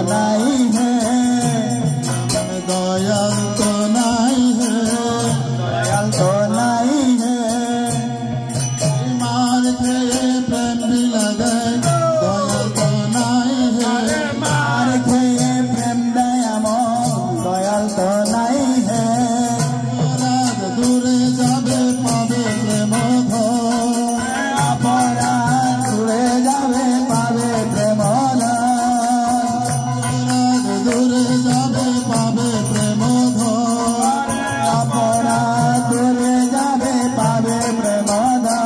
नहीं है, दयाल तो नहीं है, दयाल तो नहीं है। मार के प्रेम भी लगे दयाल तो नहीं है, मार के प्रेम दयामय दयाल तो नहीं है। अपराध दूरे जाबे पावे प्रेम धन, अपराध दूरे जाबे पावे प्रेम धन, अपराध दूरे जाबे पावे प्रेम धन, अपराध दूरे जाबे पावे प्रेम धन।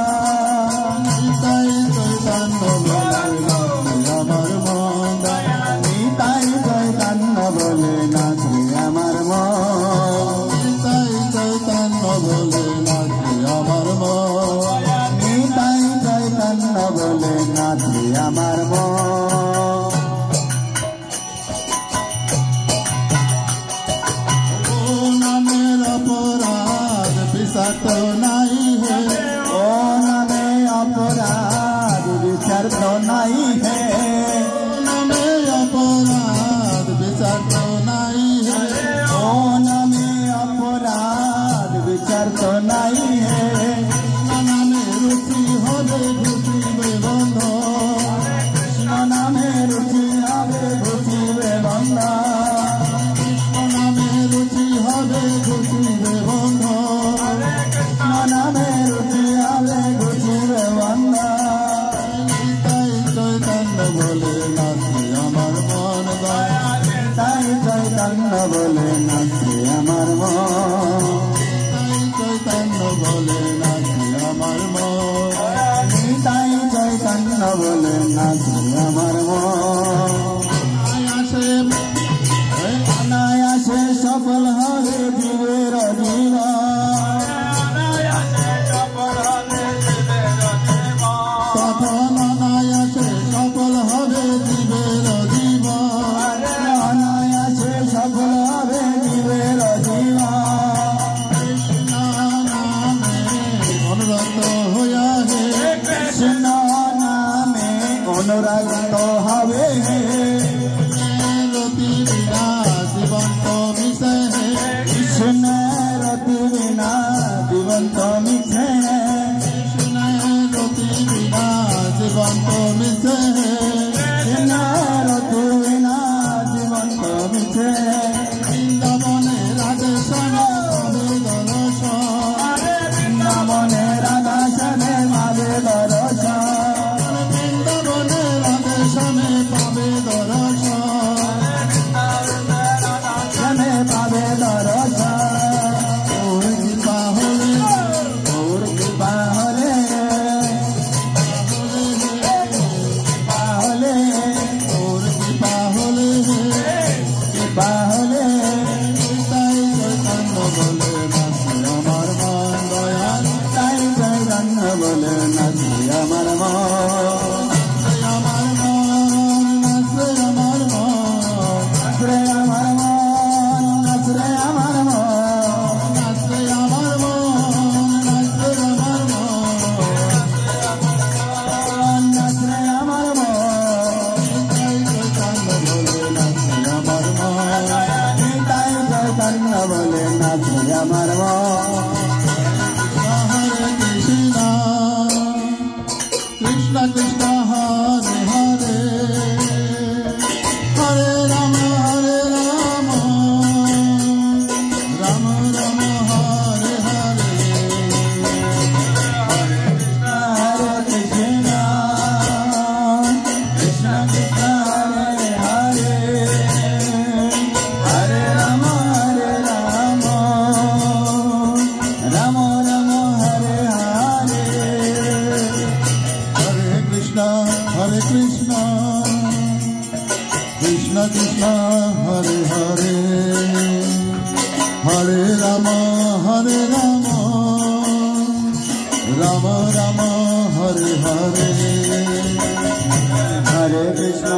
নিতাই চৈতন্য বলে নাচে আমার মন, নিতাই চৈতন্য বলে নাচে আমার মন, নিতাই চৈতন্য বলে নাচে আমার মন। নিতাই চৈতন্য বলে নাচে আমার মন। ও নামের অপরাধ বিচার তো নাই হে, ओ नामे अपराध विचार तो नहीं है, ও নামে অপরাধ বিচার তো নাই হে, ओ नामे अपराध विचार तो नहीं है। নামে রুচি হবে ঘুচিবে বন্ধ, कृष्ण नामे रुचि आवे घुचिवे बंधा, নামে রুচি হবে ঘুচিবে বন্ধ, कृष्ण नामे रुचि आवे घुचिवे बंधा। নিতাই চৈতন্য বলে নাচে আমার মন দয়া, निताई चैतन्य बोले नाचे আমার মন, নিতাই চৈতন্য বলে নাচে আমার মন। নিতাই চৈতন্য বলে নাচে আমার মন। আয়াসে অনায়াসে সফল হবে জীবের জীবন, তখন অনায়াসে সফল হবে জীবের জীবন। অনায়াসে সফল হবে জীবের জীবন। কৃষ্ণ নামে অনুরত হইয়া হে, কৃষ্ণ নামে অনুরাগিত হবে হে, রতি বিনা জীবন তো মিশে হে, কৃষ্ণের অতি বিনা জীবন তো মিছে, রতি বিনা জীবন তো মিশে হে, কৃষ্ণের অতি বিনা জীবন তো মিছে। বৃন্দাবনে রাধে শ্যামে পাবে দর্শন, বৃন্দাবনে রাধা শ্যামে পাবে দর্শন, বৃন্দাবনে রাধে শ্যামে পাবে দর্শন। শ্যামে পাবে দর্শন। ওর কৃপা হলে, ওর কৃপা হলে, কৃপা হলে, ওর কৃপা হলে, কৃপা হলে, নিতাই চৈতন্য বলে নাচে আমার মন দয়াল, তাই চৈতন্য বলে নাচে আমার মন, আমার মন নাচে আমার মন, নাচরে আমার মন, নাচরে আমার মন, নাচে আমার মন, নাচে আমার মন। নাচরে আমার মন, নিতাই চৈতন্য বলে নাচে আমার মন, তাই চৈতন্য বলে নাচে আমার মন। হরে কৃষ্ণ কৃষ্ণ কৃষ্ণ হরে হরে, হরে রাম রাম রাম হরে হরে। हरे कृष्ण कृष्ण कृष्ण हरे हरे, हरे राम राम राम हरे हरे। हरे कृष्ण कृष्ण कृष्ण हरे हरे, हरे राम राम राम हरे हरे। हरे कृष्ण